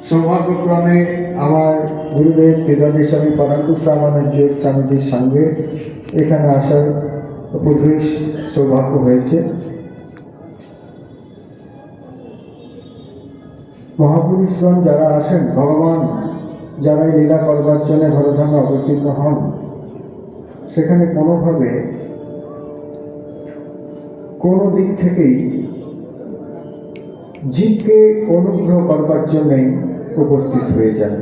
সৌভাগ্যক্রমে আমার গুরুদেব ত্রিদাদি স্বামী পরাঙ্কুশ রামানন্দ স্বামীজির সঙ্গে এখানে আসার পূর্বেই সৌভাগ্য হয়েছে। মহাপুরুষগণ যারা আসেন, ভগবান যারা লীলা করবার জন্য ধরাধামে অবতীর্ণ হন, সেখানে কোনোভাবে কোনো দিক থেকেই জীবকে অনুগ্রহ করবার জন্যই উপস্থিত হয়ে যান।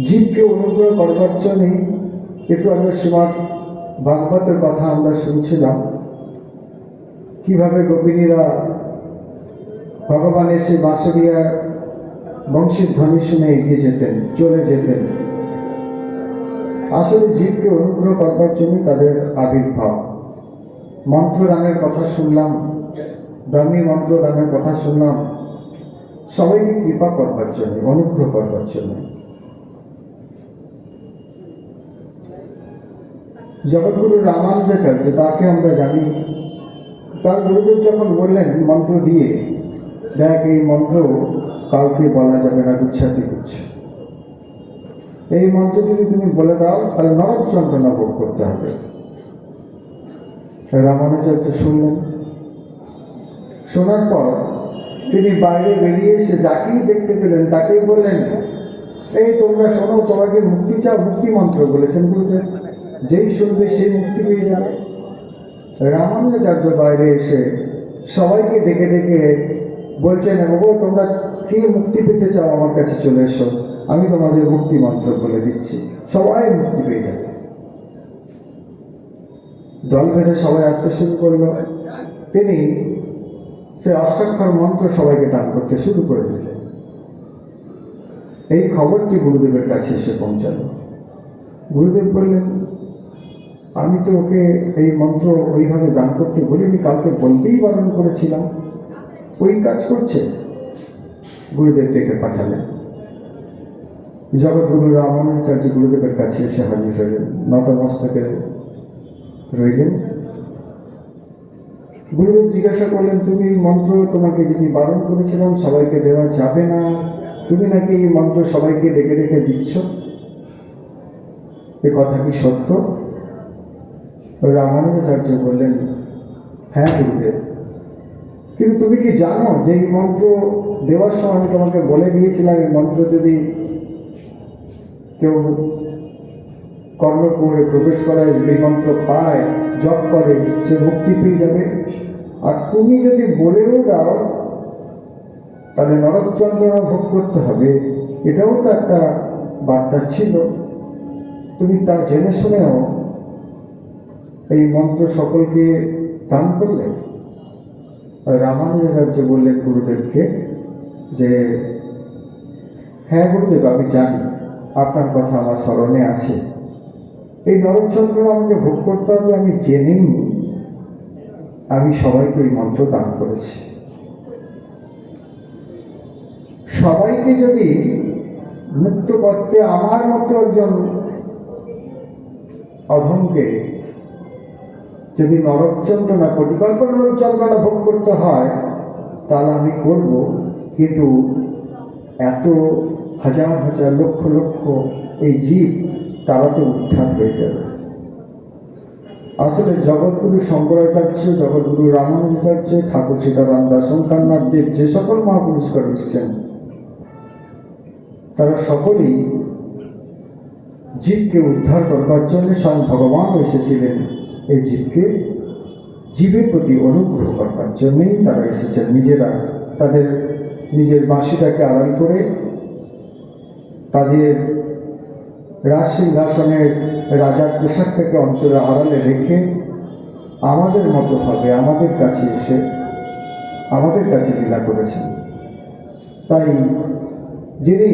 জীবকে অনুগ্রহ করবার জন্যই একটু আমরা শ্রীমদ্ ভাগবতের কথা আমরা শুনছিলাম, কিভাবে গোপিনীরা ভগবানের সেই বাঁশরিয়া বংশীর ধ্বনি শুনে এগিয়ে যেতেন, চলে যেতেন। আসলে জীবকে অনুগ্রহ করবার জন্য তাদের আবির্ভাব। মন্ত্রদানের কথা শুনলাম, ব্রাহ্মী মন্ত্রদানের কথা শুনলাম, সবাইকে কৃপা করবার জন্য, অনুগ্রহ করবার জন্য। জগৎগুরু রামানুজাচার্য, তাকে আমরা জানি, তার গুরুদেব যখন বললেন মন্ত্র দিয়ে, দেখ এই মন্ত্র কাউকে বলা যাবে না, গুচ্ছাতি গুচ্ছ, এই মন্ত্র যদি তুমি বলে দাও তাহলে নরক যন্ত্রণা ভোগ করতে হবে। রামানুজাচার্য শুনলেন, শোনার পর তিনি বাইরে বেরিয়ে এসে যাকেই দেখতে পেলেন তাকেই বললেন, এই তোমরা শোনো, তোমাকে মুক্তি চাও, মুক্তি মন্ত্র বলেছেন গুরুদেব, যেই শুনবে সেই মুক্তি পেয়ে যাবে। রামানুজাচার্য বাইরে এসে সবাইকে ডেকে ডেকে বলছেন, ওগো তোমরা কি মুক্তি পেতে চাও আমার কাছে চলে এসো, আমি তোমাদের মুক্তি মন্ত্র বলে দিচ্ছি, সবাই মুক্তি পেয়ে যাবে। দল বেঁধে সবাই আসতে শুরু করলো। তিনি সে অষ্টাক্ষর মন্ত্র সবাইকে দান করতে শুরু করে দিলেন। এই খবরটি গুরুদেবের কাছে এসে পৌঁছাল। গুরুদেব বললেন, আমি তো ওকে এই মন্ত্র ওইভাবে দান করতে বলিনি, কাউকে বলতেই বারণ করেছিলাম, ওই কাজ করছে। গুরুদেব ডেকে পাঠালেন। জগৎগুরু রামানুজাচার্য গুরুদেবের কাছে এসে হাজির হলেন, নতমস্তকে রইলেন। গুরুদেব জিজ্ঞাসা করলেন, তুমি এই মন্ত্র, তোমাকে যদি বারণ করেছিলাম সবাইকে দেওয়া যাবে না, তুমি নাকি এই মন্ত্র সবাইকে ডেকে ডেকে দিচ্ছ, এ কথা কি সত্য? রামানুজাচার্য বললেন, হ্যাঁ গুরুদেব, কিন্তু তুমি কি জানো যে এই মন্ত্র দেওয়ার সময় আমি তোমাকে বলে দিয়েছিলাম, এই মন্ত্র যদি কেউ কর্ম করে প্রবেশ করায়, এই মন্ত্র পায়, জপ করে, সে মুক্তি পেয়ে যাবে। আর তুমি যদি বলেও দাও তাহলে নরক যন্ত্রণা ভোগ করতে হবে, এটাও তো একটা বার্তা ছিল। তুমি তা জেনে শুনেও এই মন্ত্র সকলকে দান করলে। রামানুজাচার্য বললেন গুরুদেবকে যে, হ্যাঁ গুরুদেব, আমি জানি, আপনার কথা আমার স্মরণে আছে, এই নরক যন্ত্রণা আমাকে ভোগ করতে হবে, আমি জেনেই আমি সবাইকে এই মন্ত্র দান করেছি। সবাইকে যদি মুক্ত করতে আমার মতো একজন অধমকে যদি নরক যন্ত্রণা, পরিকল্প নরক যন্ত্রণা ভোগ করতে হয়, তাহলে আমি করব, কিন্তু এত হাজার হাজার লক্ষ লক্ষ এই জীব, তারা তো উদ্ধার হয়ে যাবে। আসলে জগৎগুরু শঙ্করাচার্য, জগৎগুরু রামানুজাচার্য, ঠাকুর সীতারাম দাস, ওঙ্কারনাথ দেব, যে সকল মহাপুরুষগণ এসেছেন, তারা সকলেই জীবকে উদ্ধার করবার জন্য স্বয়ং ভগবান এসেছিলেন। এই জীবকে, জীবের প্রতি অনুগ্রহ করবার জন্যই তারা এসেছেন। নিজেরা তাদের নিজের বাঁশিটাকে আড়াল করে, তাদের রাজ সিংহাসনের রাজার পোশাকটাকে অন্তরে আড়ালে রেখে আমাদের মতো ভাবে আমাদের কাছে এসে আমাদের কাছে লীলা করেছেন। তাই যিনি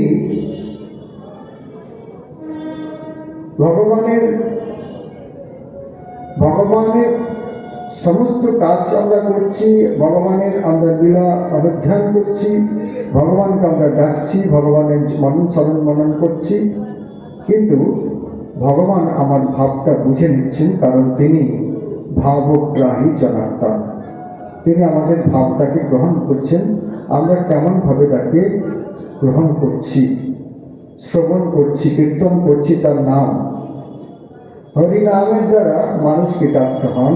ভগবানের সমস্ত কাজ আমরা করছি, ভগবানের আমরা লীলা অবধান করছি, ভগবানকে আমরা ডাকছি, ভগবানের মনন করছি, কিন্তু ভগবান আমার ভাবটা বুঝে নিচ্ছেন, কারণ তিনি ভাবগ্রাহী জনার্দন। তিনি আমাদের ভাবটাকে গ্রহণ করছেন, আমরা কেমনভাবে তাকে গ্রহণ করছি, শ্রবণ করছি, কীর্তন করছি তার নাম। হরিনামের দ্বারা মানুষ কৃতার্থ হন,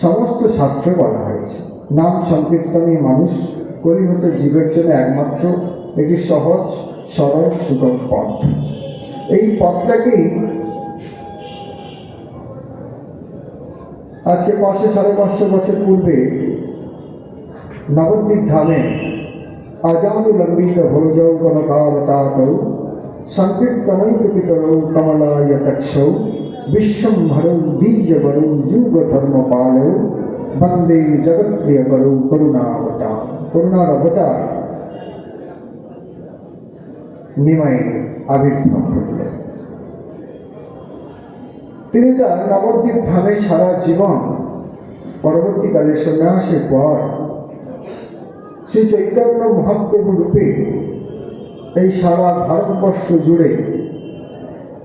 সমস্ত শাস্ত্রে বলা হয়েছে। নাম সংকীর্তনই মানুষ কলিহত জীবের জন্য একমাত্র একটি সহজ সরল সুগম পথ। এই পথটাকেই আজকে 500-550 বছর পূর্বে নবদ্বীপ ধামে আজানু লম্বিত ভোজৌ কনকাবতাতৌ সংকীর্তনৈকপিতরৌ কমলায়তক্ষৌ বিশ্বম্ভরৌ দ্বিজবরৌ যুগধর্মপালৌ বন্দে জগৎপ্রিয়করৌ করুণাবতার। করুণার অবতার নিমাই আবির্ভাব ঘটল। তিনি তার নবদ্বীপ ধামে সারা জীবন, পরবর্তীকালে সন্ন্যাসের পর শ্রী চৈতন্য মহাপ্রভু রূপে এই সারা ভারতবর্ষ জুড়ে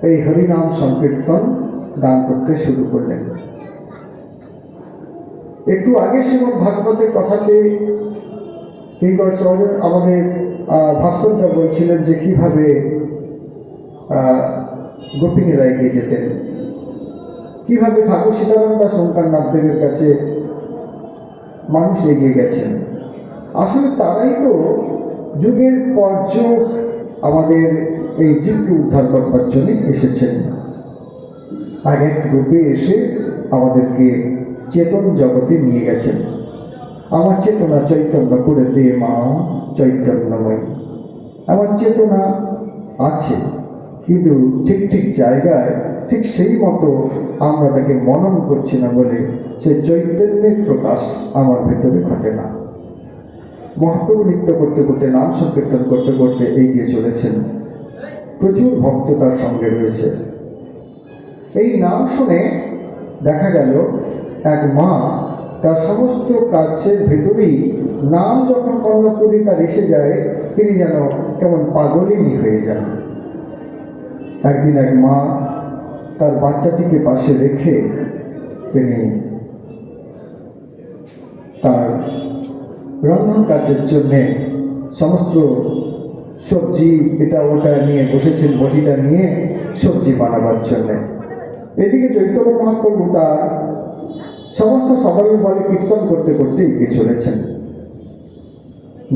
এই হরিনাম সংকীর্তন দান করতে শুরু করলেন। একটু আগে শ্রীমদ্ ভাগবতের কথাতে কিঙ্কর সহোদর আমাদের ভাস্করদা বলছিলেন যে কিভাবে গোপিনীরা এগিয়ে যেতেন, কিভাবে ঠাকুর সীতারাম দাস ওঙ্কারনাথ দেবের কাছে মানুষ এগিয়ে গেছেন। আসলে তারাই তো যুগের পর যুগ আমাদের এই জীবকে উদ্ধার করবার জন্য এসেছেন। এক এক রূপে এসে আমাদেরকে চেতন জগতে নিয়ে গেছেন। আমার চেতনা চৈতন্য করে দে মা চৈতন্যময়। আমার চেতনা আছে, কিন্তু ঠিক ঠিক জায়গায় ঠিক সেই মতো আমরা তাকে মনন করছি না বলে সে চৈতন্যের প্রকাশ আমার ভেতরে ঘটে না। মহাপ্রভু নৃত্য করতে করতে, নাম সংকীর্তন করতে করতে এগিয়ে চলেছেন। প্রচুর ভক্ত তার সঙ্গে রয়েছে। এই নাম শুনে দেখা গেল এক মা তার সমস্ত কাজের ভেতরেই নাম যখন কর্ণপুরী তার এসে যায়, তিনি যেন কেমন পাগলিনী হয়ে যান। একদিন এক মা তার বাচ্চাটিকে পাশে রেখে তিনি তার রন্ধন কাজের জন্যে সমস্ত সবজি এটা ওটা নিয়ে বসেছেন, বটিটা নিয়ে সবজি বানাবার জন্যে। এদিকে চৈতন্য মহাপ্রভু তার সমস্ত সকালের বলে কীর্তন করতে করতে এগিয়ে চলেছেন।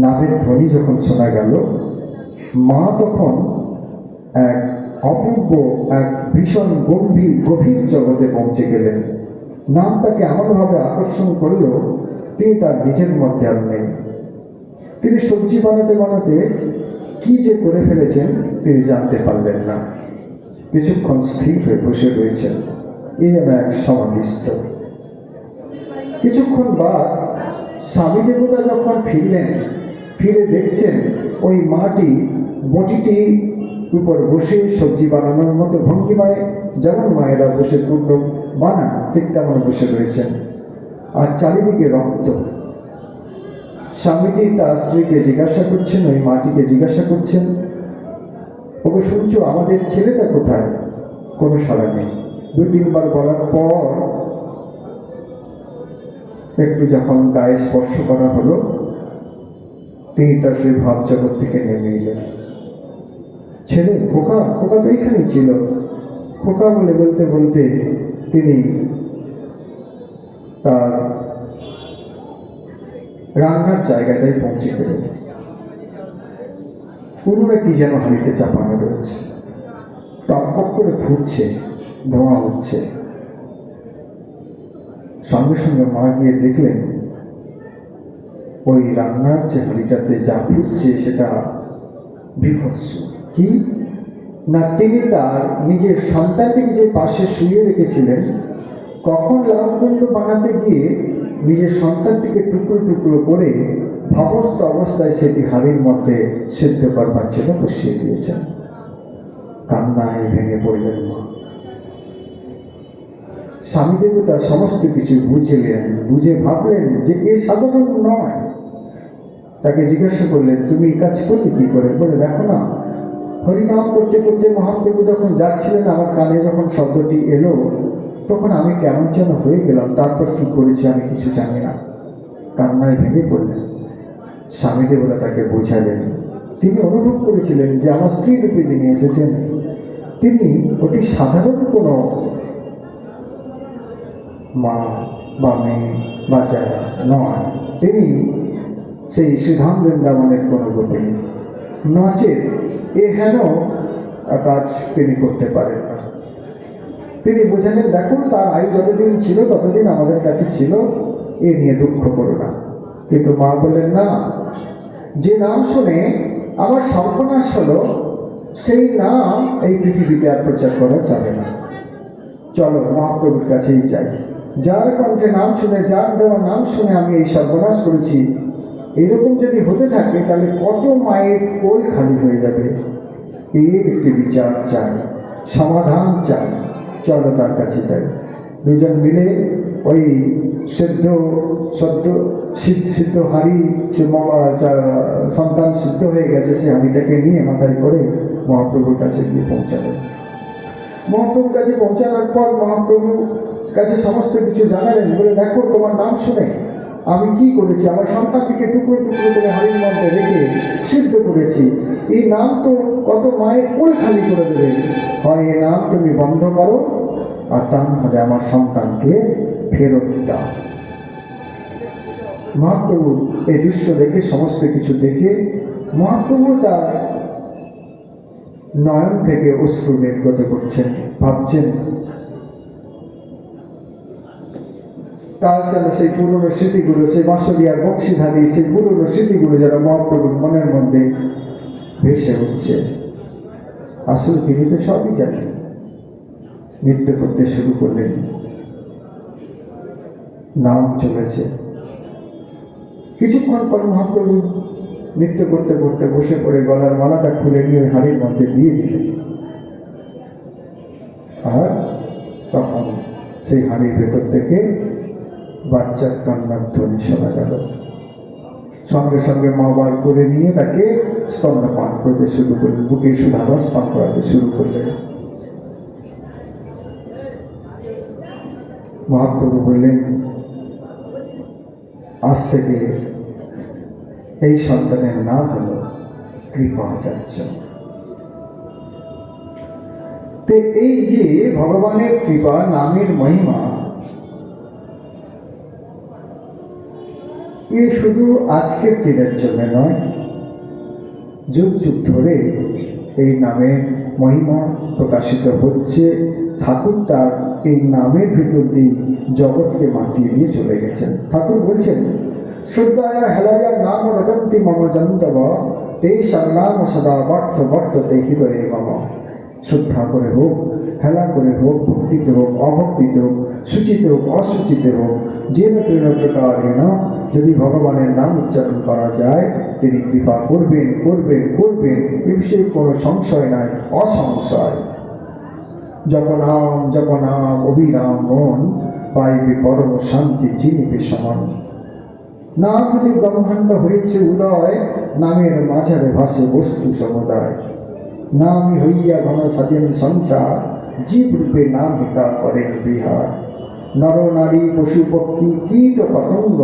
নামের ধ্বনি যখন শোনা গেল, মা তখন এক অপূর্ব, এক ভীষণ গভীর জগতে পৌঁছে গেলেন। নাম তাকে এমনভাবে আকর্ষণ করল, তিনি তার নিজের মধ্যে আর নেই। তিনি সবজি বানাতে বানাতে কি যে করে ফেলেছেন তিনি জানতে পারলেন না। কিছুক্ষণ স্থির হয়ে বসে রয়েছেন, এই যেন এক সমাধিস্থ। কিছুক্ষণ বাদ স্বামী দেবতা যখন ফিরলেন, ফিরে দেখছেন ওই মাটি বটিটি উপর বসে সবজি বানানোর মতো ভঙ্গিমায় যেমন মায়েরা বসে পূর্ণ বানান ঠিক তেমন বসে রয়েছেন, আর চারিদিকে রক্ত। স্বামীজি তার স্ত্রীকে জিজ্ঞাসা করছেন, ওই মাটিকে জিজ্ঞাসা করছেন, ওকে শুনছো, আমাদের ছেলেটা কোথায়? কোনো সাড়া নেই। 2-3 বার বলার পর একটু যখন গায়ে স্পর্শ করা হলো, তিনি তার সেই ভাব জগৎ থেকে নেমে এলেন। ছেলে, খোকা, খোকা তো এখানেই ছিল। খোকা বলে বলতে বলতে তিনি তার রান্নার জায়গাটায় পৌঁছে গেলেন। পুনরা কি যেন হাঁড়িতে চাপানো রয়েছে, টকপক করে ফুটছে, ধোঁয়া হচ্ছে। সঙ্গে সঙ্গে মা গিয়ে দেখলেন ওই রান্নার যে হাঁড়িটাতে যা ফুটছে সেটা বিভৎস। কি না, তিনি তার নিজের সন্তানটিকে যে পাশে শুয়ে রেখেছিলেন, কখন লালকুন্দ বানাতে গিয়ে নিজের সন্তানটিকে টুকরো টুকরো করে ভাবস্থ অবস্থায় সেটি হাড়ির মধ্যে সেদ্ধ করবার জন্য বসিয়ে দিয়েছেন। কান্নায় ভেঙে পড়লেন মা। স্বামী দেবতা সমস্ত কিছু বুঝলেন, বুঝে ভাবলেন যে এ সাধারণ নয়। তাকে জিজ্ঞাসা করলেন, তুমি এই কাজ করলে কি করে? বলে, দেখো না, হরিনাম করতে করতে মহাপ্রভু যখন যাচ্ছিলেন, আমার কানে যখন শব্দটি এলো, তখন আমি কেমন যেন হয়ে গেলাম। তারপর কি করেছি আমি কিছু জানি না। কান্নায় ভেঙে পড়লেন। স্বামী দেবতা তাকে বোঝালেন। তিনি অনুভব করেছিলেন যে আমার স্ত্রী রূপে যিনি এসেছেন তিনি অতি সাধারণ কোনো মা বা মেয়ে বা যারা নয়, তিনি সেই শ্রীধাম বৃন্দাবনের কোনো গোপিনী নচে এ হেন কাজ তিনি করতে পারেন না। তিনি বোঝালেন, দেখুন তার আয়ু যতদিন ছিল ততদিন আমাদের কাছে ছিল, এ নিয়ে দুঃখ করো না। কিন্তু মা বললেন, না, যে নাম শুনে আমার সর্বনাশ হলো সেই নাম এই পৃথিবীতে আর প্রচার করা যাবে না। চলো মহাপ্রভুর কাছেই যাই। যার কণ্ঠে নাম শুনে, যার দেওয়া নাম শুনে আমি এই সর্বনাশ করেছি, এরকম যদি হতে থাকে তাহলে কত মায়ের কোল খালি হয়ে যাবে। এর একটি বিচার চাই, সমাধান চাই। চলো তার কাছে যাই। দুজন মিলে ওই সিদ্ধ হাঁড়ি, সে সন্তান সিদ্ধ হয়ে গেছে, সে হাঁড়িটাকে নিয়ে মাথায় করে মহাপ্রভুর কাছে গিয়ে পৌঁছালেন। মহাপ্রভুর কাছে পৌঁছানোর পর মহাপ্রভুর কাছে সমস্ত কিছু জানালেন। বলে, দেখো তোমার নাম শুনে আমি কি করেছি, আমার সন্তানটিকে টুকরো টুকরো করে হাড়ির মধ্যে রেখে সিদ্ধ করেছি। এই নাম তো কত মায়ের কোল খালি করে দেবে। হয় এ নাম তুমি বন্ধ করো, আর তা নাহলে আমার সন্তানকে ফেরত দাও। মহাপ্রভু এই দৃশ্য দেখে, সমস্ত কিছু দেখে মহাপ্রভু তার নয়ন থেকে অশ্রু নির্গত করছেন। ভাবছেন তার যেন সেই পুরনো স্মৃতিগুলো, সেই বাঁশরিয়ার বংশীধারী সেই পুরনো স্মৃতিগুলো যেন মহাপ্রভুর মনের মধ্যে ভেসে উঠছে। আসলে তিনি তো সবই জানেন। নৃত্য করতে শুরু করলেন, নাম চলেছে। কিছুক্ষণ পর মহাপ্রভু নৃত্য করতে করতে বসে পড়ে গলার মালাটা খুলে নিয়ে ওই হাড়ির মধ্যে দিয়ে দিলেন। আর তখন সেই হাড়ির ভেতর থেকে বাচ্চার কান্নার ধ্বনি শোনা গেল। সঙ্গে সঙ্গে মা বার করে নিয়ে তাকে স্তন্যপান করতে শুরু করলেন, বুকে সুধারস পান করাতে শুরু করলেন। মহাপ্রভু বললেন, আজ থেকে এই সন্তানের নাম হল কৃপাচার্য। এই যে ভগবানের কৃপা, নামের মহিমা, এ শুধু আজকের দিনের জন্য নয়, যুগ যুগ ধরে এই নামের মহিমা প্রকাশিত হচ্ছে। ঠাকুর তার এই নামের ভিতর দিয়ে জগৎকে মাতিয়ে দিয়ে চলে গেছেন। ঠাকুর বলছেন, শ্রদ্ধায়া হেলায়া নাম রটন্তি মম জন্তব তেই সংনাম সদা বর্থ বর্ততে হৃদয়ে মম। শ্রদ্ধা করে হোক, হেলা করে হোক, ভক্তিতে হোক, অভক্তিতে হোক, সূচিতে হোক, অসূচিতে হোক, যেন তেন প্রকারেণ যদি ভগবানের নাম উচ্চারণ করা যায়, তিনি কৃপা করবেন করবেন করবেন, এ বিষয়ে কোনো সংশয় নাই, অসংশয়। জপনাম অবিরাম মন পাইবে পরম শান্তি চিনিবে সমান। নাম যদি ব্রহ্মাণ্ড হয়েছে উদয়, নামের মাঝারে ভাসে বস্তু সমুদায়। নামই হইয়া ঘন সাজেন সংসার, জীব রূপে নাম হিতা করেন বিহার। নর নারী পশু পক্ষী কীট পতঙ্গ,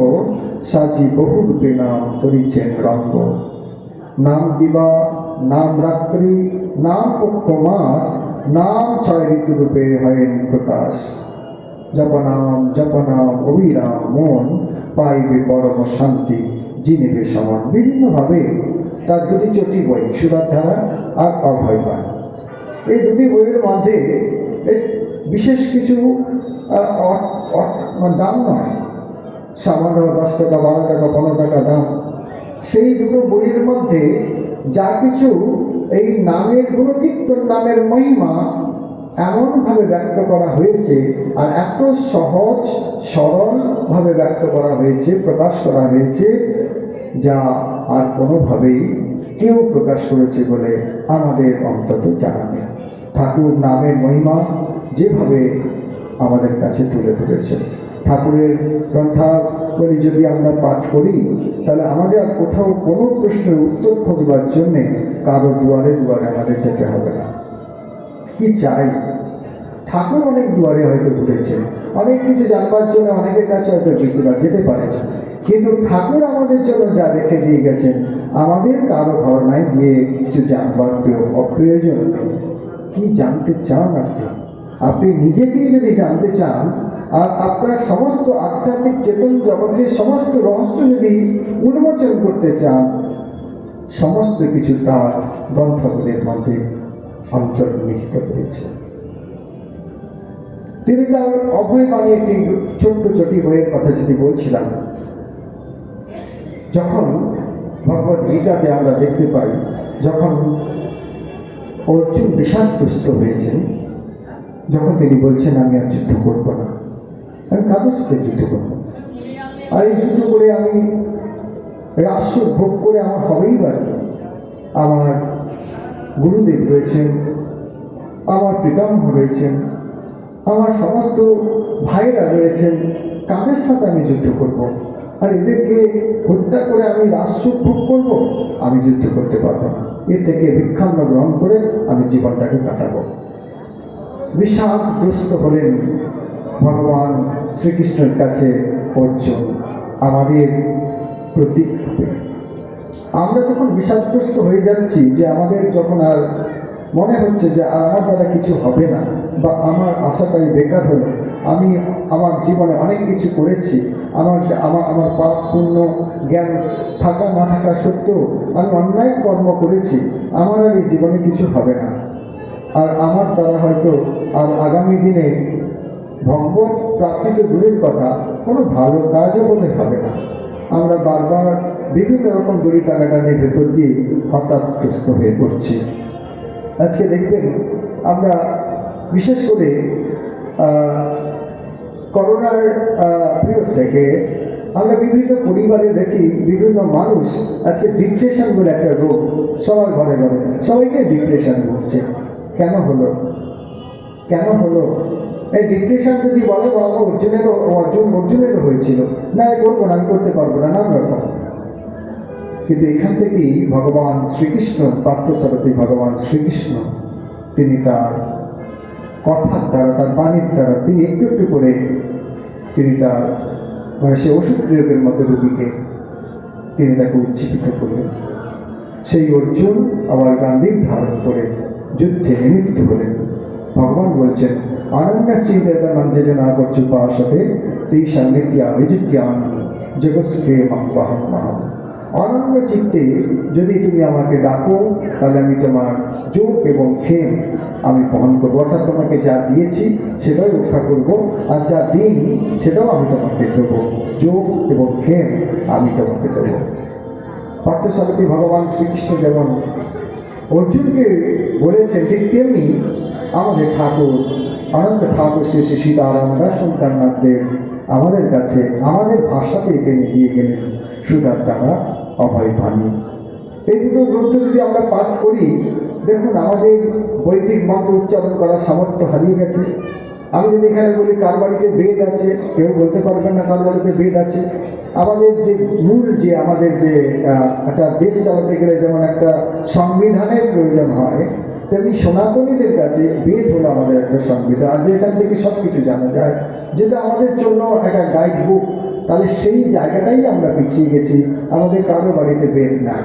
সাজি বহু রূপে নাম করিছেন রঙ্গ। নাম দিবা, নাম রাত্রি, নাম পক্ষ মাস, নাম 6 ঋতু রূপে হয়েন প্রকাশ। জপনাম অবিরাম মন পাইবে পরম শান্তি জিনিবে সমান। বিভিন্নভাবে তার দুটি চটি বই, সুরাধারা আর অভয়বাণ, এই দুটি বইয়ের মধ্যে বিশেষ কিছু দাম নয়, সামান্য 10 টাকা, 12 টাকা, 15 টাকা দাম। সেই দুটো বইয়ের মধ্যে যা কিছু এই নামের গুণকীর্তন, নামের মহিমা এমনভাবে ব্যক্ত করা হয়েছে, আর এত সহজ সরলভাবে ব্যক্ত করা হয়েছে, প্রকাশ করা হয়েছে, যা আর কোনোভাবেই কেউ প্রকাশ করেছে বলে আমাদের অন্তত জানা নেই। ঠাকুর নামের মহিমা যেভাবে আমাদের কাছে তুলে ধরেছে, ঠাকুরের গ্রন্থাবলী যদি আমরা পাঠ করি, তাহলে আমাদের আর কোথাও কোনো প্রশ্নের উত্তর খোঁজবার জন্যে কারো দুয়ারে দুয়ারে আমাদের যেতে হবে না। কি চাই? ঠাকুর অনেক দুয়ারে হয়তো ঘুরেছেন, অনেক কিছু জানবার জন্য অনেকের কাছে হয়তো যেতে পারে, কিন্তু ঠাকুর আমাদের জন্য যা রেখে দিয়ে গেছেন, আমাদের কারো ধারণায় যে কিছু জানবার অপ্রয়োজন। কি জানতে চান আপনি? আপনি নিজেকেই যদি জানতে চান, আর আপনার সমস্ত আধ্যাত্মিক চেতন জগতের সমস্ত রহস্য যদি উন্মোচন করতে চান, সমস্ত কিছু তার গ্রন্থগুলির মধ্যে অন্তর্নিহিত রয়েছে। তিনি তার অভয় বাণী একটি ছোট্ট চটি বইয়ের কথা যদি বলছিলাম, যখন ভগবদ গীতাতে আমরা দেখতে পাই, যখন অর্জুন বিষাদগ্রস্ত হয়েছেন, যখন তিনি বলছেন আমি আর যুদ্ধ করবো না, আমি কাদের সাথে যুদ্ধ করবো, আর এই যুদ্ধ করে আমি রাষ্ট্র ভোগ করে আমার হবেই বা কি? আমার গুরুদেব রয়েছেন, আমার পিতামহ রয়েছেন, আমার সমস্ত ভাইরা রয়েছেন, কাদের সাথে আমি যুদ্ধ করব? আর এদেরকে হত্যা করে আমি রাষ্ট্র ভোগ করব? আমি যুদ্ধ করতে পারবো না। এর থেকে ভিক্ষান্ন গ্রহণ করে আমি জীবনটাকে কাটাবো। বিষাদগ্রস্ত হলেন ভগবান শ্রীকৃষ্ণের কাছে অর্জুন, আমাদের প্রতীক হবে। আমরা যখন বিষাদগ্রস্ত হয়ে যাচ্ছি, যে আমাদের যখন আর মনে হচ্ছে যে আমার দ্বারা কিছু হবে না, বা আমার আশাটাই বেকার হলো, আমি আমার জীবনে অনেক কিছু করেছি, আমার আমার আমার পাপ পুণ্য জ্ঞান থাকা না থাকা সত্ত্বেও আমি অন্যায় কর্ম করেছি, আমার আর এই জীবনে কিছু হবে না, আর আমার দ্বারা হয়তো আর আগামী দিনে ভগবত প্রাপ্তি তো দূরের কথা, কোনো ভালো কাজও বোধ হবে না। আমরা বারবার বিভিন্ন রকম দড়ি টানাটানির ভেতর দিয়ে হতাশগ্রস্ত হয়ে পড়ছি। আজকে দেখবেন আমরা বিশেষ করে করোনার পিরিয়ড থেকে আমরা বিভিন্ন পরিবারে দেখি বিভিন্ন মানুষ আজকে ডিপ্রেশন বলে একটা রোগ সবার ঘরে ঘরে, সবাইকে ডিপ্রেশন হচ্ছে। কেন হলো? কেন হলো? এই ডিপ্রেশন যদি বলে বাবা অর্জুনেরও হয়েছিল, না করবো না, আমি করতে পারবো না, নানা রকম। কিন্তু এখান থেকেই ভগবান শ্রীকৃষ্ণ, পার্থসারথী ভগবান শ্রীকৃষ্ণ, তিনি তার কথার দ্বারা, তার বাণীর দ্বারা তিনি একটু একটু করে তিনি তার সে ওষুধ প্রয়োগের মতো রোগীকে তিনি তাকে উজ্জীবিত করলেন। সেই অর্জুন আবার গান্ধীর ধারণ করে যুদ্ধে নিমিত্ত হলেন। ভগবান বলছেন আনন্দ চিন্তা মধ্যে না করছু পাশে তেই সান্নিধ্যা বিযুজ্ঞান জগৎকে মাহবাহন মাহম। অনন্য চিত্তে যদি তুমি আমাকে ডাকো, তাহলে আমি তোমার যোগ এবং ক্ষেম আমি বহন করবো, অর্থাৎ তোমাকে যা দিয়েছি সেটাই রক্ষা করব, আর যা দিইনি সেটাও আমি তোমাকে দেবো, যোগ এবং ক্ষেম আমি তোমাকে দেবো। পার্থসারথী ভগবান শ্রীকৃষ্ণ যেমন অর্জুনকে বলেছেন, ঠিক তেমনি আমাদের ঠাকুর অনন্ত ঠাকুর শ্রী শ্রী সীতারাম দাস সন্তাননাথ দেব আমাদের কাছে আমাদের ভাষাতে তিনি দিয়ে গেলেন সুধার দ্বারা অভয় বাণী। এই দুটো গ্রন্থ যদি আমরা পাঠ করি, দেখুন আমাদের বৈদিক মন্ত্র উচ্চারণ করার সামর্থ্য হারিয়ে গেছে। আমি যদি এখানে বলি কার বাড়িতে বেদ আছে, কেউ বলতে পারবেন না কার বাড়িতে বেদ আছে। আমাদের যে মূল যে আমাদের যে একটা দেশ চালাতে গেলে যেমন একটা সংবিধানের প্রয়োজন হয়, তেমনি সনাতনীদের কাছে বেদ হলো আমাদের একটা সংবিধান। আজ এখান থেকে সব কিছু জানা যায়, যেটা আমাদের জন্য একটা গাইড বুক। তাহলে সেই জায়গাটাই আমরা পিছিয়ে গেছি, আমাদের কারো বাড়িতে বেদ নাই।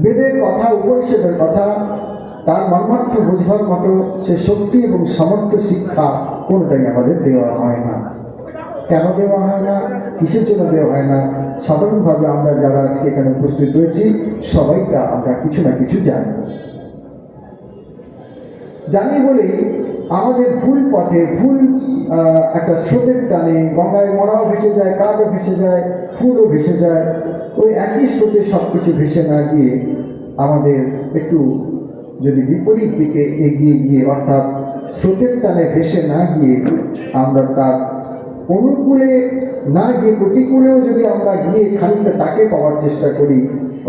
বেদের কথা, উপনিষদের কথা, তার মর্মার্থ বোঝবার মতো সে শক্তি এবং সামর্থ্য শিক্ষা কোনটাই আমাদের দেওয়া হয় না। কেন দেওয়া হয় না, কিসের জন্য দেওয়া হয় না? সাধারণভাবে আমরা যারা আজকে এখানে উপস্থিত রয়েছি সবাই তা আমরা কিছু না কিছু জানি বলেই আমাদের ভুল পথে, ভুল একটা স্রোতের টানে গঙ্গায় মরাও ভেসে যায়, কাঠও ভেসে যায়, ফুলও ভেসে যায়। ওই একই স্রোতে সব কিছু ভেসে না গিয়ে আমাদের একটু যদি বিপরীত দিকে এগিয়ে গিয়ে, অর্থাৎ স্রোতের টানে ভেসে না গিয়ে আমরা তার অনুকূলে না গিয়ে প্রতিকূলেও যদি আমরা গিয়ে খানিকটা তাকে পাওয়ার চেষ্টা করি,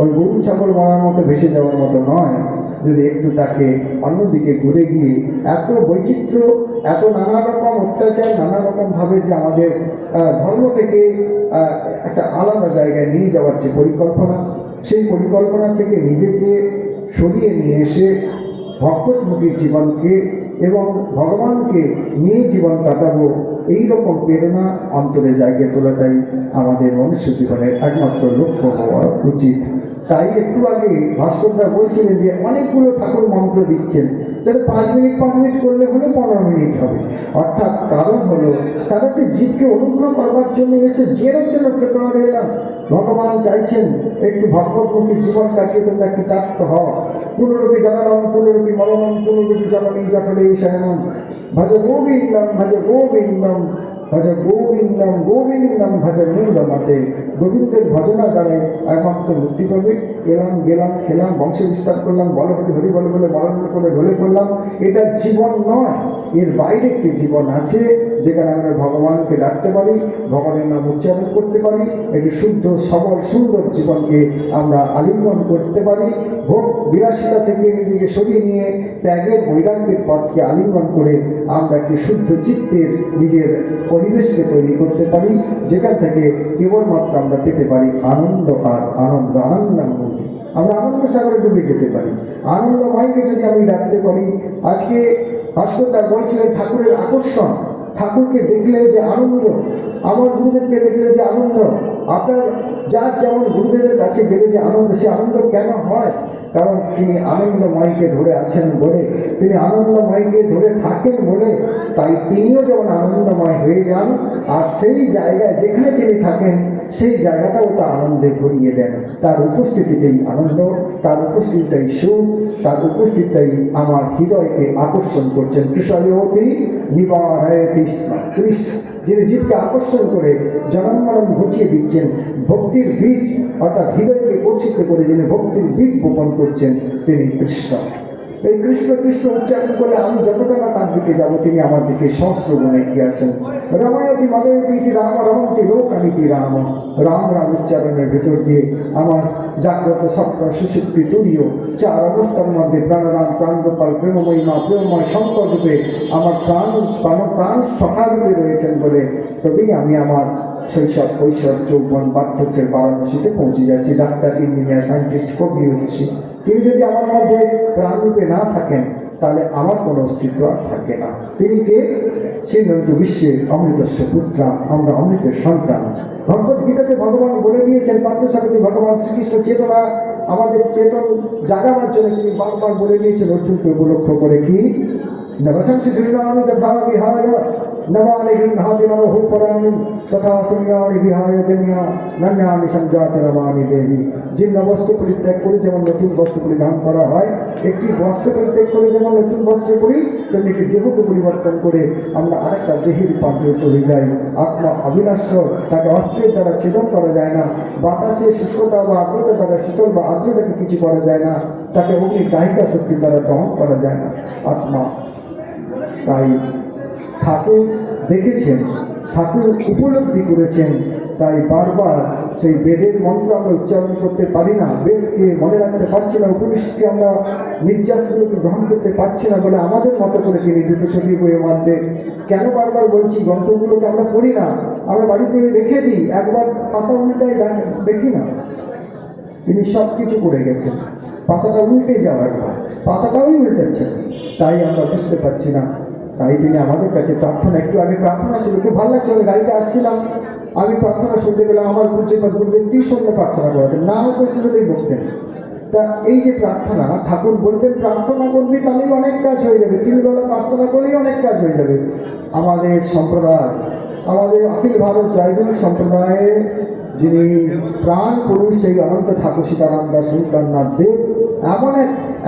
ওই গরু ছাগল মারার মতো ভেসে যাওয়ার মতো নয়, যদি একটু তাকে অন্যদিকে ঘুরে গিয়ে এত বৈচিত্র্য, এত নানা রকম অত্যাচার, নানা রকমভাবে যে আমাদের ধর্ম থেকে একটা আলাদা জায়গায় নিয়ে যাওয়ার যে পরিকল্পনা, সেই পরিকল্পনা থেকে নিজেকে সরিয়ে নিয়ে এসে ভগবতমুখী জীবনকে এবং ভগবানকে নিয়ে জীবন কাটাবো, এই রকম প্রেরণা অন্তরে জায়গায় তোলাটাই আমাদের মনুষ্য জীবনের একমাত্র লক্ষ্য হওয়া উচিত। তাই একটু আগে ভাস্করদা বলছিলেন যে অনেকগুলো ঠাকুর মন্ত্র দিচ্ছেন, যাতে 5 মিনিট করলে হলে 15 মিনিট হবে। অর্থাৎ কারণ হলো তারা তো জীবকে অনুগ্রহ করবার জন্য এসে জেরার জন্য প্রেরণা এলাম। ভগবান চাইছেন একটু ভগবতমুখী জীবন কাটিয়ে তোমরা কৃতার্থ হও। পুনরূপী জননম পুনরূপী মরণম পুনরূপী জননী জঠরে শয়নম ভজ গোবিন্দম ভজ গোবিন্দম ভজ গোবিন্দম গোবিন্দম ভজ মূলমতে। গোবিন্দের ভজনা দ্বারাই একমাত্র মুক্তি পাবে। এলাম গেলাম খেলাম বংশ বিস্তার করলাম বল হরি হরি বলে বলে মরণ করে ঢলে পড়লাম, এটা জীবন নয়। এর বাইরে একটি জীবন আছে যেখানে আমরা ভগবানকে ডাকতে পারি, ভগবানের নাম উচ্চারণ করতে পারি, একটি শুদ্ধ সবল সুন্দর জীবনকে আমরা আলিঙ্গন করতে পারি। ভোগ বিলাসিতা থেকে নিজেকে সরিয়ে নিয়ে ত্যাগের বৈরাগ্যের পথকে আলিঙ্গন করে আমরা একটি শুদ্ধ চিত্তের নিজের পরিবেশকে তৈরি করতে পারি, যেখান থেকে কেবলমাত্র আমরা পেতে পারি আনন্দ আর আনন্দ আনন্দাময়। আমরা আনন্দ সাগরে ডুবে যেতে পারি। আনন্দময়কে যদি আমি ডাকতে পারি, আজকে ভাস্করদা বলছিলেন ঠাকুরের আকর্ষণ, ঠাকুরকে দেখলে যে আনন্দ, আমার গুরুদেবকে দেখলে যে আনন্দ, আপনার যার যেমন গুরুদেবের কাছে গেলে যে আনন্দ, সে আনন্দ কেন হয়? কারণ তিনি আনন্দময়কে ধরে আছেন বলে, তিনি আনন্দময়কে ধরে থাকেন বলে। তাই তিনিও যেমন আনন্দময় হয়ে যান, আর সেই জায়গায় যেখানে তিনি থাকেন সেই জায়গাটাও তা আনন্দে ভরিয়ে দেন। তার উপস্থিতিতেই আনন্দ, তার উপস্থিতিটাই সুখ, তার উপস্থিতিটাই আমার হৃদয়কে আকর্ষণ করছেন। কৃষয়তি নিবারয় কৃষ্ণ কৃষ্ণ, যিনি জীবকে আকর্ষণ করে জনমরণ ঘুচিয়ে দিচ্ছেন, ভক্তির বীজ অর্থাৎ হৃদয়কে কর্ষিত করে যিনি ভক্তির বীজ বপন করছেন, তিনি কৃষ্ণ। এই কৃষ্ণ কৃষ্ণ উচ্চারণ করে আমি যতটা না তার দিকে যাবো, তিনি আমার দিকে সহস্র গুণে এগিয়ে আসেন। রমায়তি মদয়তি রাম রমন্তি লোকানিতি রাম। রাম রাম উচ্চারণের ভেতর দিয়ে আমার জাগ্রত সপ্ত সুশুক্তি তুরীয় চার অবস্থার মধ্যে প্রাণরাম প্রাণগোপাল প্রেমময়ী মা প্রেমময় শঙ্কর রূপে আমার প্রাণ সখারূপে রয়েছেন বলে তবেই আমি আমার শৈশব কৈশোর যৌবন বার্ধক্যের বারাণসীতে পৌঁছে যাচ্ছি। ডাক্তার, ইঞ্জিনিয়ার, সায়েন্টিস্ট, কবি হচ্ছি। তিনি যদি আমার মধ্যে প্রাণরূপে না থাকেন, তাহলে আমার কোনো অস্তিত্ব আর থাকে না। তিনি কে? সেই নন্দ বিশ্বের অমৃতস্য পুত্রা, আমরা অমৃতের সন্তান। ভগবদ্গীতাতে ভগবান বলে দিয়েছেন, পার্থসারথী ভগবান শ্রীকৃষ্ণ চেতনা আমাদের চেতন জাগাবার জন্য তিনি বারবার বলে দিয়েছেন অর্জুনকে উপলক্ষ করে কি নবসংসি ধৃণামি তথা বিহায় নবানি গৃহাতি নরহু পরামি তথা শূন্যানি বিহায় জন্যা নন্যানি সংজাত নবানি দেহি। জীর্ণ বস্ত্র পরিত্যাগ করে যেমন নতুন বস্ত্র পরিধান করা হয়, একটি বস্ত্র পরিত্যাগ করে যেমন নতুন বস্ত্র পরি, তেমনি একটি দেহকে পরিবর্তন করে আমরা আরেকটা দেহের রূপান্তরিত হয়ে যাই। আত্মা অবিনাশ্বর, তাকে অস্ত্রের দ্বারা ছেদন করা যায় না। বাতাসে শুষ্কতা বা আর্দ্রতা দ্বারা শীতল বা আর্দ্রতাকে কিছু করা যায় না। তাকে অগ্নির দাহিকা শক্তির দ্বারা দহন করা যায় না আত্মা। তাই ঠাকুর দেখেছেন, ঠাকুর উপলব্ধি করেছেন, তাই বারবার সেই বেদের মন্ত্র আমরা উচ্চারণ করতে পারি না, বেদকে মনে রাখতে পারছি না, উপনিষদকে আমরা নির্যাসগুলোকে গ্রহণ করতে পারছি না বলে আমাদের মতো করে তিনি দুটো ছবি বইয়ের মধ্যে কেন বারবার বলছি, গ্রন্থগুলোকে আমরা পড়ি না, আমরা বাড়িতে রেখে দিই, একবার পাতা উল্টাই দেখি না। তিনি সব কিছু করে গেছেন, পাতাটা উল্টে যাওয়ার পাতাটাই উল্টেছেন, তাই আমরা বুঝতে পারছি না। তাই তিনি আমাদের কাছে প্রার্থনা, একটু আগে প্রার্থনা ছিল, খুব ভালো লাগছে, আমি গাড়িতে আসছিলাম, আমি প্রার্থনা শুনতে পেলাম। আমার পূজ্যপাদ গুরুদেব তীক্ষ্ণ প্রার্থনা করাতেন, না উপস্থিতই বলতেন। তা এই যে প্রার্থনা, ঠাকুর বলতেন প্রার্থনা করবি তাহলেই অনেক কাজ হয়ে যাবে, 3 বেলা প্রার্থনা করলেই অনেক কাজ হয়ে যাবে। আমাদের সম্প্রদায়, আমাদের অখিল ভারত জয়গুরু সম্প্রদায়ে যিনি প্রাণ পুরুষ, সেই অনন্ত ঠাকুর সীতারাম দাস সুলতাননাথ দেব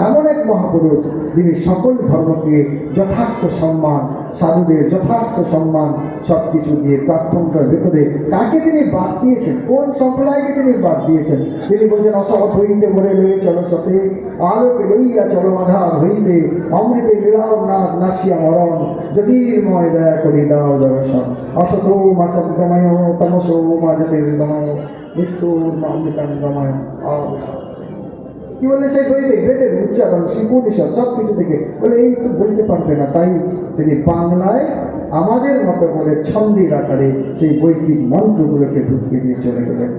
এমন এক মহাপুরুষ, যিনি সকল ধর্মকে যথার্থ সম্মান, সাধুদের যথার্থ সম্মান সব কিছু দিয়ে প্রার্থনার ভেতরে কাকে তিনি বাদ দিয়েছেন, কোন সম্প্রদায়কে তিনি বাদ দিয়েছেন? তিনি বলছেন অসৎ হইতে মরে লয়ে চলো সতে, আলোকে লইয়া চলো আধার হইতে, অমৃতে মিলাও না নাসিয়া মরণ, জ্যোতির্ময় দয়া করি দাও দর্শন, অসত মাসঙ্গময় তমসো মাঝেময় মৃত্যুর অমৃতাঙ্গময়। কি বলে সেই বইতে বেদের উচ্চারণ উপনিষদ সব কিছু থেকে বলে এই তো বলতে পারবে না। তাই তিনি বাংলায় আমাদের মতো করে ছন্দের আকারে সেই বৈদিক মন্ত্রগুলোকে ঢুকিয়ে দিয়ে চলে গেলেন।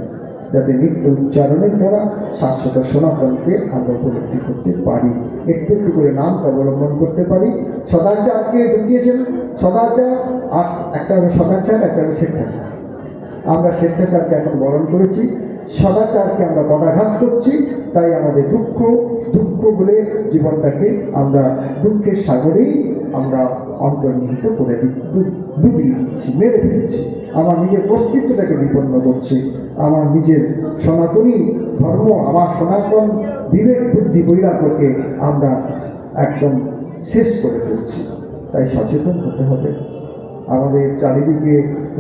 যাতে নিত্য উচ্চারণের দ্বারা শাশ্বত সনাতনকে আমরা উপলব্ধি করতে পারি, একটু একটু করে নামকে অবলম্বন করতে পারি। সদাচারকে ঢুকিয়েছেন, সদাচার আর একটা হলো সদাচার, একটা হলো স্বেচ্ছাচার। আমরা স্বেচ্ছাচারকে এখন বরণ করেছি, সদাচারকে আমরা পদাঘাত করছি। তাই আমাদের দুঃখ বলে জীবনটাকে আমরা দুঃখের সাগরেই আমরা অন্তর্নিহিত করে দিচ্ছি, ডুবিয়ে দিচ্ছি, মেরে ফেলছি। আমার নিজের অস্তিত্বটাকে বিপন্ন করছি, আমার নিজের সনাতনী ধর্ম, আমার সনাতন বিবেক বুদ্ধি বৈরাগ্যকে আমরা একদম শেষ করে ফেলছি। তাই সচেতন হতে হবে। আমাদের চারিদিকে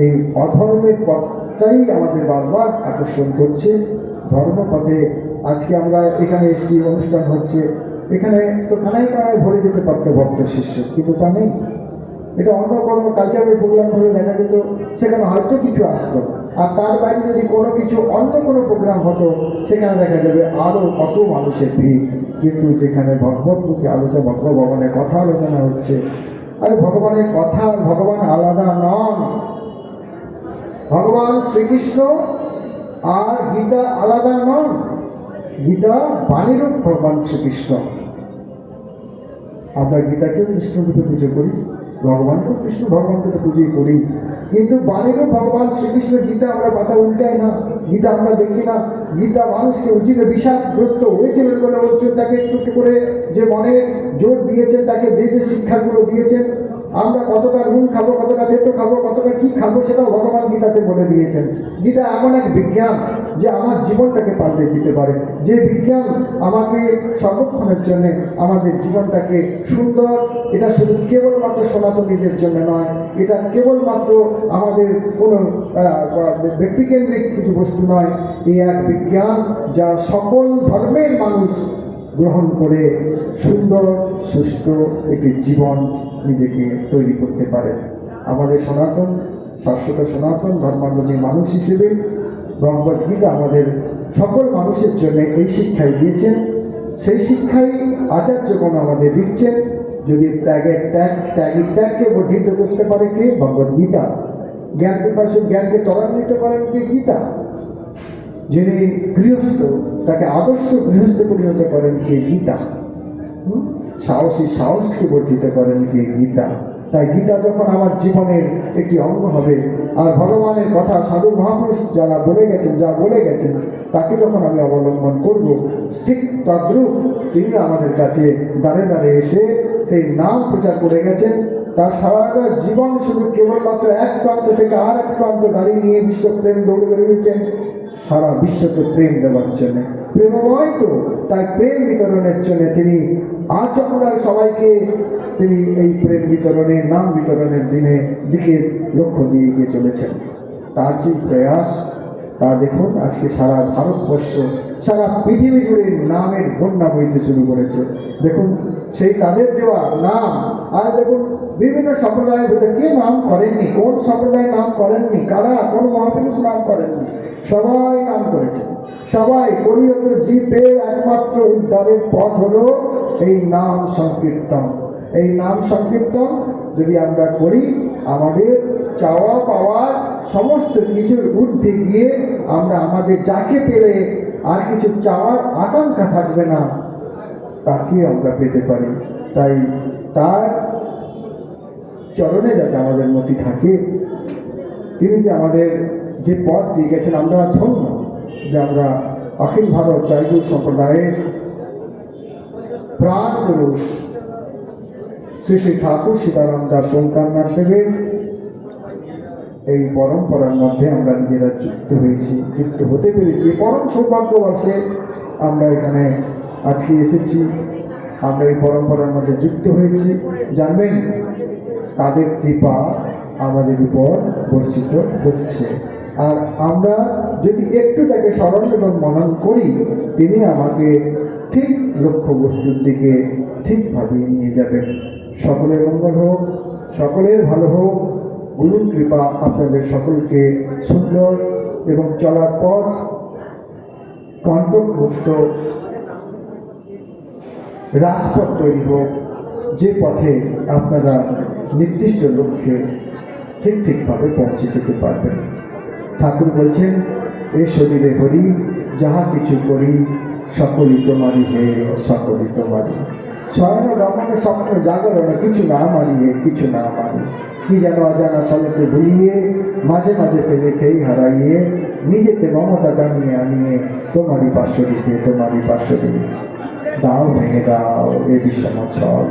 এই অধর্মের পথটাই আমাদের বারবার আকর্ষণ করছে। ধর্মপথে আজকে আমরা এখানে এসেছি, অনুষ্ঠান হচ্ছে, এখানে তো কানায় কানায় ভরে যেতে পারতো ভক্ত শিষ্য, কিন্তু তা নেই। এটা অন্য কোনো কালচারের প্রোগ্রাম হলে দেখা যেত, সেখানে হয়তো কিছু আসতো। আর তার বাইরে যদি কোনো কিছু অন্য কোনো প্রোগ্রাম হতো, সেখানে দেখা যাবে আরও কত মানুষের ভিড়। কিন্তু যেখানে ভগবতমুখী আলোচনা, ভগবানের কথা আলোচনা হচ্ছে, আর ভগবানের কথা, ভগবান আলাদা নন। ভগবান শ্রীকৃষ্ণ আর গীতা আলাদা নন। গীতা বাণীরূপ ভগবান শ্রীকৃষ্ণ। আমরা গীতাকেও কৃষ্ণরূপে পুজো করি, ভগবানকেও কৃষ্ণ ভগবানকে তো পুজোই করি, কিন্তু বাণীরূপ ভগবান শ্রীকৃষ্ণের গীতা আমরা পাতা উল্টাই না, গীতা আমরা দেখি না। গীতা মানুষকে উচিত বিষাদগ্রস্ত হয়েছিলেন বলে অর্জুন তাকে একটু একটু করে যে মনে জোর দিয়েছেন, তাকে যে যে শিক্ষাগুলো দিয়েছেন, আমরা কতটা নুন খাবো, কতটা তেতো খাবো, কতটা কী খাবো, সেটাও ভগবান গীতাতে বলে দিয়েছেন। গীতা এমন এক বিজ্ঞান যে আমার জীবনটাকে পাল্টে দিতে পারে, যে বিজ্ঞান আমাকে সর্বক্ষণের জন্য আমাদের জীবনটাকে সুন্দর, এটা শুধু কেবলমাত্র সনাতনীদের জন্য নয়, এটা কেবলমাত্র আমাদের কোনো ব্যক্তিকেন্দ্রিক কিছু বস্তু নয়। এই এক বিজ্ঞান যা সকল ধর্মের মানুষ গ্রহণ করে সুন্দর সুষ্ঠু একটি জীবন নিজেকে তৈরি করতে পারে। আমাদের সনাতন, শাশ্বত সনাতন ধর্মাবলম্বী মানুষ হিসেবে ভগবদ্গীতা আমাদের সকল মানুষের জন্য এই শিক্ষাই দিয়েছেন। সেই শিক্ষাই আচার্যগণ আমাদের দিচ্ছেন। যদি ত্যাগকে বর্ধিত করতে পারে কে? ভগবদ্গীতা। জ্ঞান প্রকাশক, জ্ঞানকে ত্বরান্বিত করেন কে? গীতা। যিনি গৃহস্থ, তাকে আদর্শ গৃহস্থ পরিণত করেন কে? গীতা। সাহসকে বর্ধিত করেন কে? গীতা। তাই গীতা যখন আমার জীবনের একটি অঙ্গ হবে, আর ভগবানের কথা সাধু মহাপুরুষ যারা বলে গেছেন, যা বলে গেছেন, তাকে যখন আমি অবলম্বন করব, ঠিক তদ্রূপ তিনি আমাদের কাছে দাঁড়ে দাঁড়ে এসে সেই নাম প্রচার করে গেছেন। তার সারাটা জীবন শুধু কেবলমাত্র এক প্রান্ত থেকে আর এক প্রান্ত গাড়ি নিয়ে বিশ্বপ্রেম দৌড়ে বেরিয়েছেন, সারা বিশ্বকে প্রেম দেওয়ার জন্য। প্রেমময় তো, তাই প্রেম বিতরণের জন্য তিনি আচমকার সবাইকে তিনি এই প্রেম বিতরণের, নাম বিতরণের দিকে লক্ষ্য দিয়ে এগিয়ে চলেছেন। তার যে প্রয়াস, তা দেখুন আজকে সারা ভারতবর্ষ, সারা পৃথিবী জুড়ে নামের বন্যা বইতে শুরু করেছে। দেখুন সেই তাদের দেওয়া নাম। আর দেখুন বিভিন্ন সম্প্রদায়ের ভিতরে কে নাম করেননি, কোন সম্প্রদায়ের নাম করেননি, কারা কোন মহাপুরুষ নাম করেননি, সবাই নাম করেছে। সবাই পরিহত জীবের একমাত্র উদ্ধারের পথ হলো এই নাম সংকীর্তন। এই নাম সংকীর্তন যদি আমরা করি, আমাদের চাওয়া পাওয়ার সমস্ত কিছুর ঊর্ধ্বে গিয়ে আমরা আমাদের যাকে পেলে আর কিছু চাওয়ার আকাঙ্ক্ষা থাকবে না, তাকে আমরা পেতে পারি। তাই তার চরণে যাতে আমাদের মতি থাকে, তিনি যে আমাদের যে পথ দিয়ে গেছেন, আমরা ধন্য যে আমরা অখিল ভারত জয়গুরু সম্প্রদায়ের প্রাণ পুরুষ শ্রী শ্রী ঠাকুর সীতারাম দাস ওঙ্কারনাথ দেবের এই পরম্পরার মধ্যে আমরা নিজেরা যুক্ত হয়েছি, যুক্ত হতে পেরেছি। পরম সৌভাগ্যবশে আমরা এখানে আজকে এসেছি, আমরা এই পরম্পরার মধ্যে যুক্ত হয়েছি। জানবেন তাদের কৃপা আমাদের উপর বর্ষিত হচ্ছে, আর আমরা যদি একটু তাকে স্মরণ এবং মনন করি, তিনি আমাকে ঠিক লক্ষ্যবস্তুর দিকে ঠিকভাবে নিয়ে যাবেন। সকলের মঙ্গল হোক, সকলের ভালো হোক। গুরুর কৃপা আপনাদের সকলকে সুন্দর এবং চলার পথ কণ্টকমুক্ত রাজপথ তৈরি হোক, যে পথে আপনারা নির্দিষ্ট লক্ষ্যে ঠিকভাবে পৌঁছে যেতে পারবেন। ঠাকুর বলছেন এ শরীরে হরি, যাহা কিছু করি সকলই তোমারই হে, সকলই তোমারই। শয়ন রমণে স্বপ্ন জাগরণে কিছু না মারিয়ে, কিছু না মারি, কি যেন অজানা ছলকে ভুলিয়ে, মাঝে মাঝে পেলে খেই হারাইয়ে, নিজেকে মমতা জানিয়ে আনিয়ে তোমারই পাশরিকে, তোমারই পাশরি। দাও ভেঙে দাও এ বিষম ছল,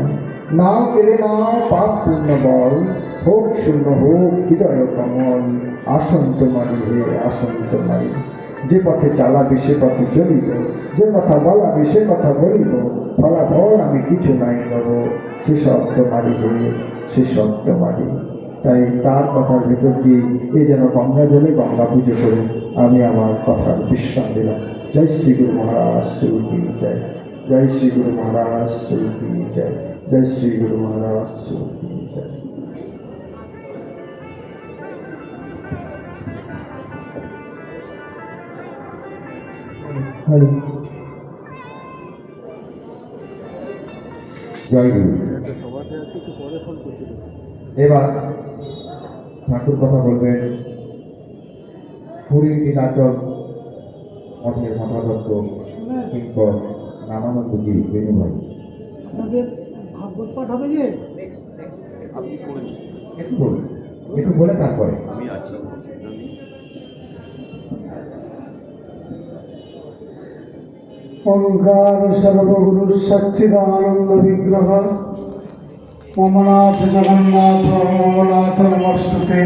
নাও পেরে নাও পাপ পূর্ণ বল, হোক শূন্য হোক হৃদয় কমল, আসন তোমারই হে, আসন তোমারই। যে পথে চালাবে সে পথে চলিব, যে কথা বলাবে সে কথা বলিব, ফলাফল আমি কিছু নাই করব, সে সব তোমারই হে, সে সব তোমারই। তাই তার কথার ভেতর দিয়ে এ যেন গঙ্গা জলে গঙ্গা পুজো করে আমি আমার কথার বিশ্রাম দিলাম। জয় শ্রী গুরু মহারাজ শ্রী কি জয়, জয় শ্রী গুরু মহারাজ শ্রী কি জয়, জয় শ্রী গুরু মহারাজ শ্রী কি জয়। হরি জয় গুরু। এবার ঠাকুর কথা বলবেন পুরীর নীলাচল মঠের মঠাধ্যক্ষ কিঙ্কর নামানন্দজি বেনু ভাই। আমাদের ভাগবত পাঠ হবে যে একটু বলুন, একটু বলে তারপরে। ওঙ্কার সর্বগুরু সচ্চিদানন্দ বিগ্রহ মমনাথ জগন্নাথ মমনাথ নমস্তুতে।